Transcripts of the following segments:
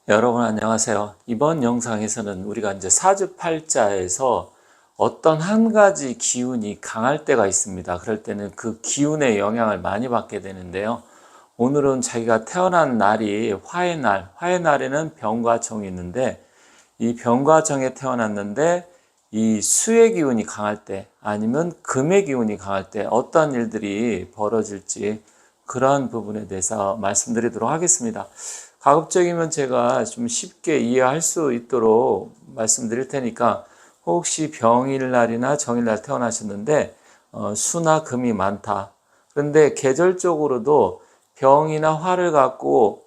여러분 안녕하세요. 이번 영상에서는 우리가 이제 사주팔자에서 어떤 한 가지 기운이 강할 때가 있습니다. 그럴 때는 그 기운의 영향을 많이 받게 되는데요. 오늘은 자기가 태어난 날이 화의 날, 화의 날에는 병과 정이 있는데 이 병과 정에 태어났는데 이 수의 기운이 강할 때 아니면 금의 기운이 강할 때 어떤 일들이 벌어질지 그러한 부분에 대해서 말씀드리도록 하겠습니다. 가급적이면 제가 좀 쉽게 이해할 수 있도록 말씀드릴 테니까 혹시 병일날이나 정일날 태어나셨는데 수나 금이 많다. 그런데 계절적으로도 병이나 화를 갖고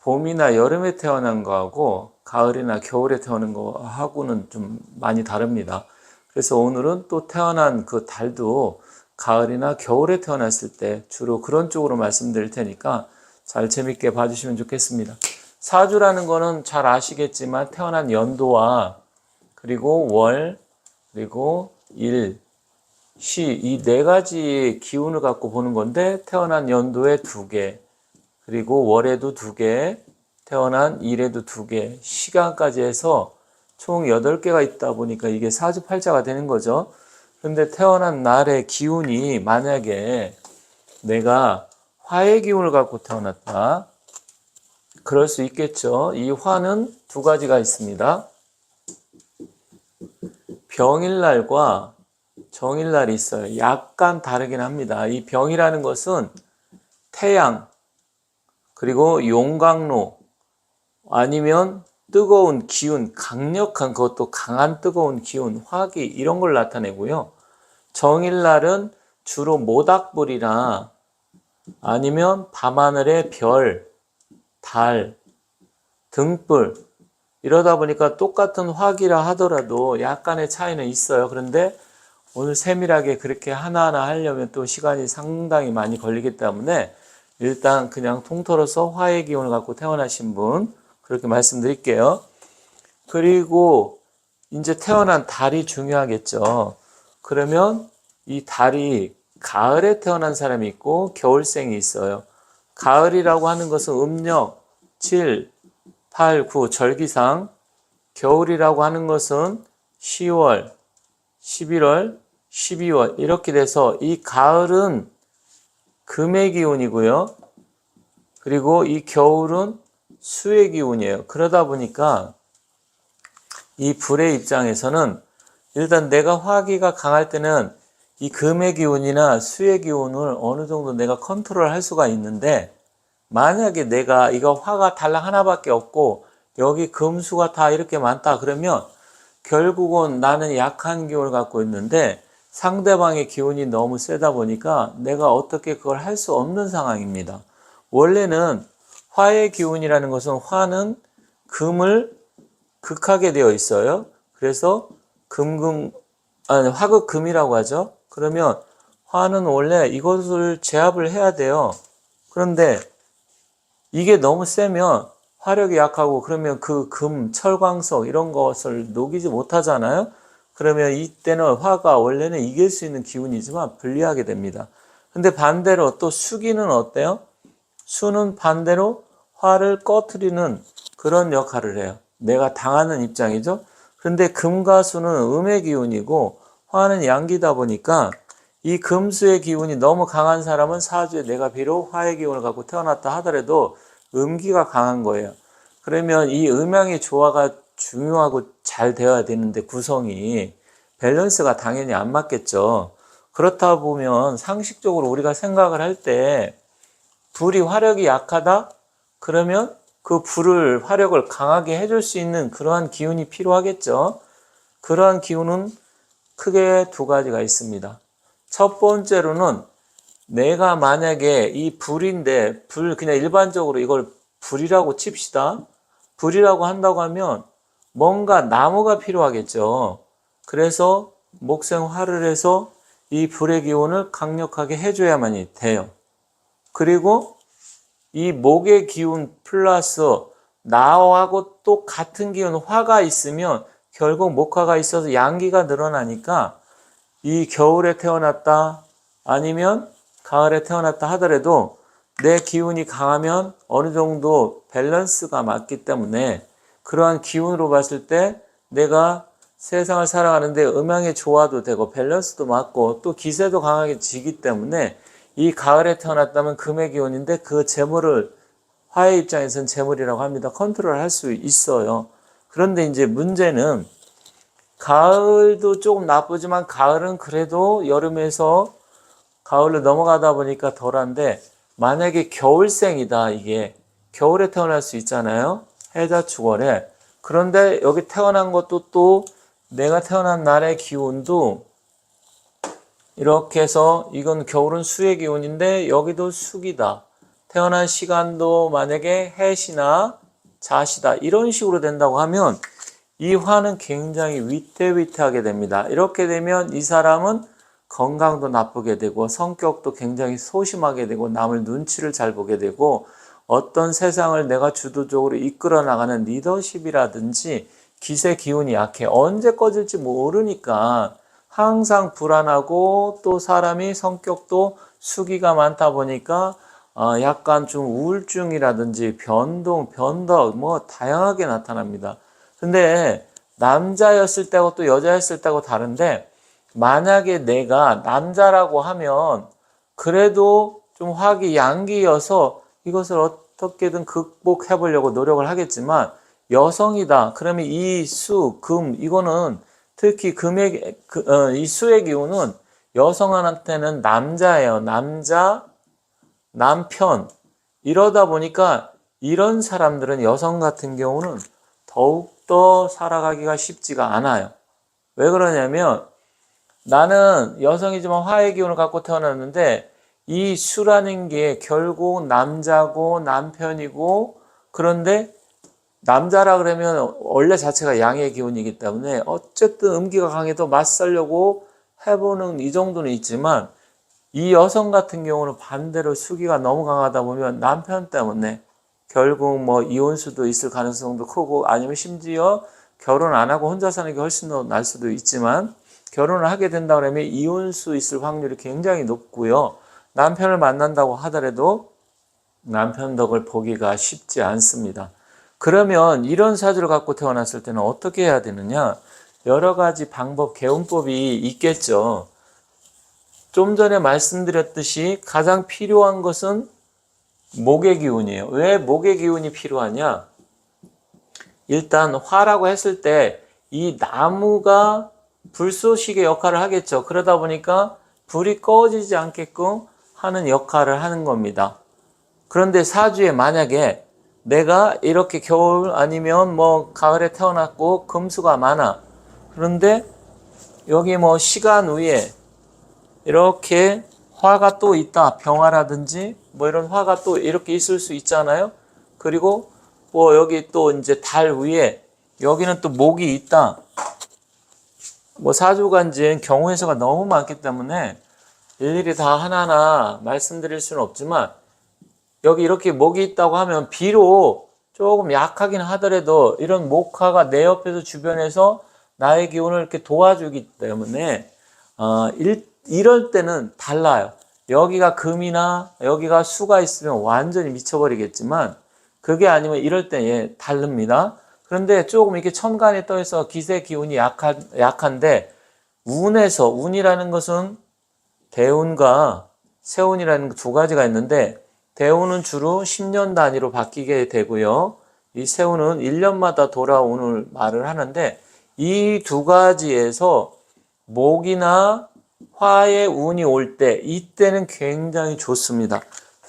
봄이나 여름에 태어난 거하고 가을이나 겨울에 태어난 거하고는 좀 많이 다릅니다. 그래서 오늘은 또 태어난 그 달도 가을이나 겨울에 태어났을 때 주로 그런 쪽으로 말씀드릴 테니까 잘 재밌게 봐주시면 좋겠습니다. 사주라는 거는 잘 아시겠지만 태어난 연도와 그리고 월, 그리고 일, 시, 이 네 가지의 기운을 갖고 보는 건데 태어난 연도에 2개, 그리고 월에도 2개, 태어난 일에도 2개, 시간까지 해서 총 8개가 있다 보니까 이게 사주팔자가 되는 거죠. 근데 태어난 날의 기운이 만약에 내가 화의 기운을 갖고 태어났다. 그럴 수 있겠죠. 이 화는 2가지가 있습니다. 병일날과 정일날이 있어요. 약간 다르긴 합니다. 이 병이라는 것은 태양, 그리고 용광로, 아니면 뜨거운 기운, 강력한 그것도 강한 뜨거운 기운, 화기 이런 걸 나타내고요. 정일날은 주로 모닥불이나 아니면 밤하늘의 별, 달, 등불 이러다 보니까 똑같은 화기라 하더라도 약간의 차이는 있어요. 그런데 오늘 세밀하게 그렇게 하나하나 하려면 또 시간이 상당히 많이 걸리기 때문에 일단 그냥 통틀어서 화의 기운을 갖고 태어나신 분 그렇게 말씀드릴게요. 그리고 이제 태어난 달이 중요하겠죠. 그러면 이 달이 가을에 태어난 사람이 있고 겨울생이 있어요. 가을이라고 하는 것은 음력 7, 8, 9 절기상, 겨울이라고 하는 것은 10월, 11월, 12월 이렇게 돼서 이 가을은 금의 기운이고요. 그리고 이 겨울은 수의 기운이에요. 그러다 보니까 이 불의 입장에서는 일단 내가 화기가 강할 때는 이 금의 기운이나 수의 기운을 어느 정도 내가 컨트롤할 수가 있는데 만약에 내가 이거 화가 달랑 하나밖에 없고 여기 금수가 다 이렇게 많다 그러면 결국은 나는 약한 기운을 갖고 있는데 상대방의 기운이 너무 세다 보니까 내가 어떻게 그걸 할 수 없는 상황입니다. 원래는 화의 기운이라는 것은 화는 금을 극하게 되어 있어요. 그래서 화극금이라고 하죠. 그러면 화는 원래 이것을 제압을 해야 돼요. 그런데 이게 너무 세면 화력이 약하고 그러면 그 금, 철광석 이런 것을 녹이지 못하잖아요. 그러면 이때는 화가 원래는 이길 수 있는 기운이지만 불리하게 됩니다. 근데 반대로 또 수기는 어때요? 수는 반대로 화를 꺼트리는 그런 역할을 해요. 내가 당하는 입장이죠. 그런데 금과 수는 음의 기운이고 화는 양기다 보니까 이 금수의 기운이 너무 강한 사람은 사주에 내가 비록 화의 기운을 갖고 태어났다 하더라도 음기가 강한 거예요. 그러면 이 음양의 조화가 중요하고 잘 되어야 되는데 구성이 밸런스가 당연히 안 맞겠죠. 그렇다 보면 상식적으로 우리가 생각을 할 때 불이 화력이 약하다? 그러면 그 불을 화력을 강하게 해줄 수 있는 그러한 기운이 필요하겠죠. 그러한 기운은 크게 2가지가 있습니다. 첫 번째로는 내가 만약에 이 불인데 불 그냥 일반적으로 이걸 불이라고 칩시다. 불이라고 한다고 하면 뭔가 나무가 필요하겠죠. 그래서 목생화를 해서 이 불의 기운을 강력하게 해줘야만이 돼요. 그리고 이 목의 기운 플러스 나하고 또 같은 기운 화가 있으면 결국 목화가 있어서 양기가 늘어나니까 이 겨울에 태어났다 아니면 가을에 태어났다 하더라도 내 기운이 강하면 어느 정도 밸런스가 맞기 때문에 그러한 기운으로 봤을 때 내가 세상을 살아가는데 음양의 조화도 되고 밸런스도 맞고 또 기세도 강하게 지기 때문에 이 가을에 태어났다면 금의 기운인데 그 재물을 화의 입장에서는 재물이라고 합니다. 컨트롤할 수 있어요. 그런데 이제 문제는 가을도 조금 나쁘지만 가을은 그래도 여름에서 가을로 넘어가다 보니까 덜한데 만약에 겨울생이다 이게 겨울에 태어날 수 있잖아요. 해자축월에. 그런데 여기 태어난 것도 또 내가 태어난 날의 기운도 이렇게 해서 이건 겨울은 수의 기운인데 여기도 수기다. 태어난 시간도 만약에 해시나 자시다. 이런 식으로 된다고 하면 이 화는 굉장히 위태위태하게 됩니다. 이렇게 되면 이 사람은 건강도 나쁘게 되고 성격도 굉장히 소심하게 되고 남을 눈치를 잘 보게 되고 어떤 세상을 내가 주도적으로 이끌어 나가는 리더십이라든지 기세 기운이 약해. 언제 꺼질지 모르니까 항상 불안하고 또 사람이 성격도 수기가 많다 보니까 약간 좀 우울증이라든지 변덕 뭐 다양하게 나타납니다. 근데 남자였을 때하고 또 여자였을 때하고 다른데 만약에 내가 남자라고 하면 그래도 좀 화기 양기여서 이것을 어떻게든 극복해 보려고 노력을 하겠지만 여성이다. 그러면 이 수, 금 이거는 특히 이 수의 기운은 여성한테는 남자예요. 남자, 남편. 이러다 보니까 이런 사람들은 여성 같은 경우는 더욱더 살아가기가 쉽지가 않아요. 왜 그러냐면 나는 여성이지만 화의 기운을 갖고 태어났는데 이 수라는 게 결국 남자고 남편이고 그런데 남자라 그러면 원래 자체가 양의 기운이기 때문에 어쨌든 음기가 강해도 맞서려고 해보는 이 정도는 있지만 이 여성 같은 경우는 반대로 수기가 너무 강하다 보면 남편 때문에 결국 뭐 이혼수도 있을 가능성도 크고 아니면 심지어 결혼 안 하고 혼자 사는 게 훨씬 더 날 수도 있지만 결혼을 하게 된다 그러면 이혼수 있을 확률이 굉장히 높고요. 남편을 만난다고 하더라도 남편 덕을 보기가 쉽지 않습니다. 그러면 이런 사주를 갖고 태어났을 때는 어떻게 해야 되느냐? 여러 가지 방법, 개운법이 있겠죠. 좀 전에 말씀드렸듯이 가장 필요한 것은 목의 기운이에요. 왜 목의 기운이 필요하냐? 일단 화라고 했을 때 이 나무가 불쏘시개 역할을 하겠죠. 그러다 보니까 불이 꺼지지 않게끔 하는 역할을 하는 겁니다. 그런데 사주에 만약에 내가 이렇게 겨울 아니면 뭐 가을에 태어났고 금수가 많아. 그런데 여기 뭐 시간 위에 이렇게 화가 또 있다. 병화라든지 뭐 이런 화가 또 이렇게 있을 수 있잖아요. 그리고 뭐 여기 또 이제 달 위에 여기는 또 목이 있다. 뭐 사주간지엔 경우 해서가 너무 많기 때문에 일일이 다 하나하나 말씀드릴 수는 없지만 여기 이렇게 목이 있다고 하면 비록 조금 약하긴 하더라도 이런 목화가 내 옆에서 주변에서 나의 기운을 이렇게 도와주기 때문에 이럴 때는 달라요. 여기가 금이나 여기가 수가 있으면 완전히 미쳐버리겠지만 그게 아니면 이럴 때 다릅니다. 그런데 조금 이렇게 천간에 떠있어 기세 기운이 약한데 운이라는 것은 대운과 세운이라는 두 가지가 있는데 대운은 주로 10년 단위로 바뀌게 되고요. 이 세운은 1년마다 돌아오는 말을 하는데 이 두 가지에서 목이나 화의 운이 올 때 이때는 굉장히 좋습니다.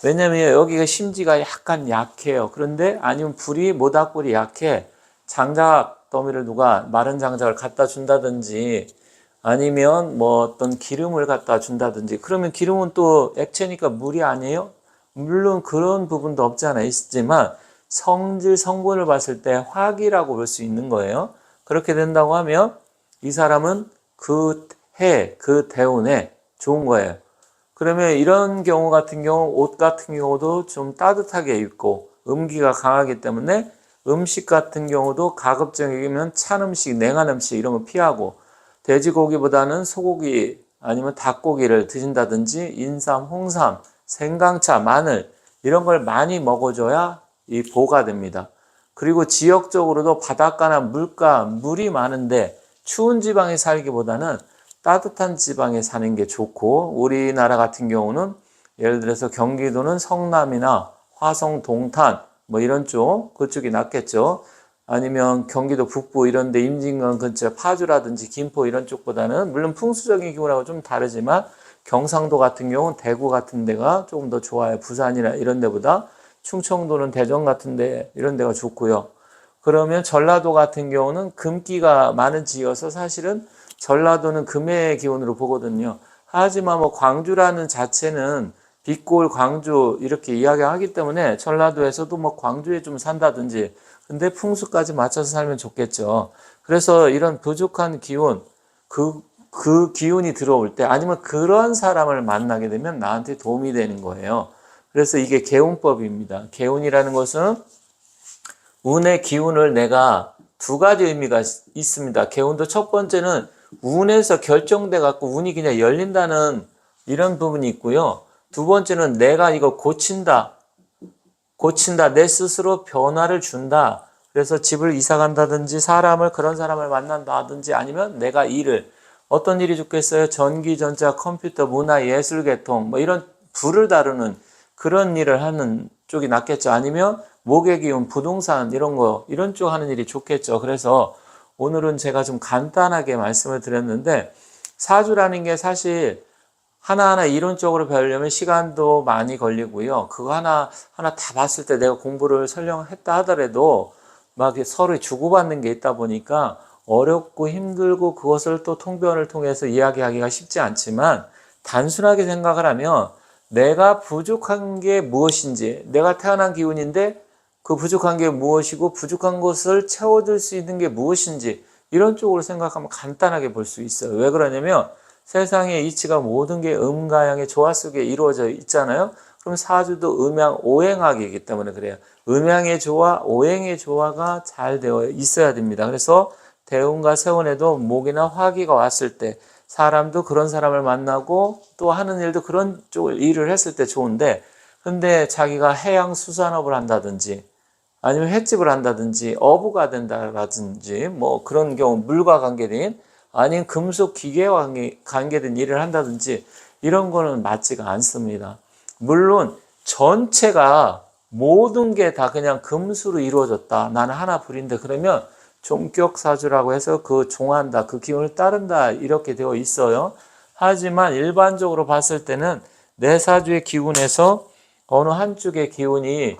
왜냐면 여기가 심지가 약간 약해요. 그런데 아니면 불이 모닥불이 약해. 장작 더미를 누가 마른 장작을 갖다 준다든지 아니면 뭐 어떤 기름을 갖다 준다든지 그러면 기름은 또 액체니까 물이 아니에요? 물론 그런 부분도 없지 않아 있지만 성질 성분을 봤을 때 화기라고 볼 수 있는 거예요. 그렇게 된다고 하면 이 사람은 그 대운에 좋은 거예요. 그러면 이런 경우 같은 경우 옷 같은 경우도 좀 따뜻하게 입고 음기가 강하기 때문에 음식 같은 경우도 가급적이면 찬 음식, 냉한 음식 이런 거 피하고 돼지고기보다는 소고기 아니면 닭고기를 드신다든지 인삼, 홍삼, 생강차, 마늘 이런 걸 많이 먹어줘야 이 보가 됩니다. 그리고 지역적으로도 바닷가나 물이 많은데 추운 지방에 살기보다는 따뜻한 지방에 사는 게 좋고, 우리나라 같은 경우는 예를 들어서 경기도는 성남이나 화성, 동탄 뭐 이런 쪽, 그쪽이 낫겠죠. 아니면 경기도 북부 이런 데 임진강 근처 파주라든지 김포 이런 쪽보다는, 물론 풍수적인 기후라고 좀 다르지만 경상도 같은 경우는 대구 같은 데가 조금 더 좋아요. 부산이나 이런 데보다. 충청도는 대전 같은 데 이런 데가 좋고요. 그러면 전라도 같은 경우는 금기가 많은 지여서 사실은 전라도는 금의 기온으로 보거든요. 하지만 뭐 광주라는 자체는 빛골 광주 이렇게 이야기하기 때문에 전라도에서도 뭐 광주에 좀 산다든지, 근데 풍수까지 맞춰서 살면 좋겠죠. 그래서 이런 부족한 기운, 그 기운이 들어올 때 아니면 그런 사람을 만나게 되면 나한테 도움이 되는 거예요. 그래서 이게 개운법입니다. 개운이라는 것은 운의 기운을 내가 두 가지 의미가 있습니다. 개운도 첫 번째는 운에서 결정돼 갖고 운이 그냥 열린다는 이런 부분이 있고요. 두 번째는 내가 이거 고친다, 내 스스로 변화를 준다. 그래서 집을 이사 간다든지 그런 사람을 만난다든지, 아니면 내가 어떤 일이 좋겠어요? 전기, 전자, 컴퓨터, 문화, 예술, 계통 뭐 이런 불을 다루는 그런 일을 하는 쪽이 낫겠죠. 아니면 목의 기운, 부동산 이런 쪽 하는 일이 좋겠죠. 그래서 오늘은 제가 좀 간단하게 말씀을 드렸는데, 사주라는 게 사실 하나하나 이론적으로 배우려면 시간도 많이 걸리고요. 그거 하나 다 봤을 때 내가 공부를 설령 했다 하더라도 막 서로 주고받는 게 있다 보니까 어렵고 힘들고, 그것을 또 통변을 통해서 이야기하기가 쉽지 않지만, 단순하게 생각을 하면 내가 부족한 게 무엇인지, 내가 태어난 기운인데 그 부족한 게 무엇이고 부족한 것을 채워줄 수 있는 게 무엇인지, 이런 쪽으로 생각하면 간단하게 볼 수 있어요. 왜 그러냐면 세상의 이치가 모든 게 음과 양의 조화 속에 이루어져 있잖아요. 그럼 사주도 음양 오행학이기 때문에 그래요. 음양의 조화, 오행의 조화가 잘 되어 있어야 됩니다. 그래서 대운과 세운에도 목이나 화기가 왔을 때 사람도 그런 사람을 만나고 또 하는 일도 그런 쪽을 일을 했을 때 좋은데, 근데 자기가 해양수산업을 한다든지 아니면 횟집을 한다든지 어부가 된다든지 뭐 그런 경우, 물과 관계된 아니면 금속 기계와 관계된 일을 한다든지, 이런 거는 맞지가 않습니다. 물론 전체가 모든 게 다 그냥 금수로 이루어졌다, 나는 하나 불인데, 그러면 종격사주라고 해서 그 종한다, 그 기운을 따른다 이렇게 되어 있어요. 하지만 일반적으로 봤을 때는 내 사주의 기운에서 어느 한쪽의 기운이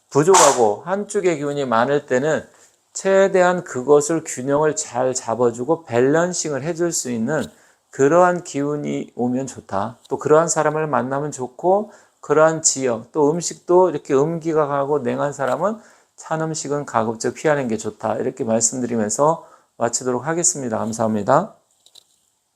부족하고 한쪽의 기운이 많을 때는 최대한 그것을 균형을 잘 잡아주고 밸런싱을 해줄 수 있는 그러한 기운이 오면 좋다. 또 그러한 사람을 만나면 좋고, 그러한 지역, 또 음식도 이렇게 음기가 가고 냉한 사람은 찬 음식은 가급적 피하는 게 좋다. 이렇게 말씀드리면서 마치도록 하겠습니다. 감사합니다.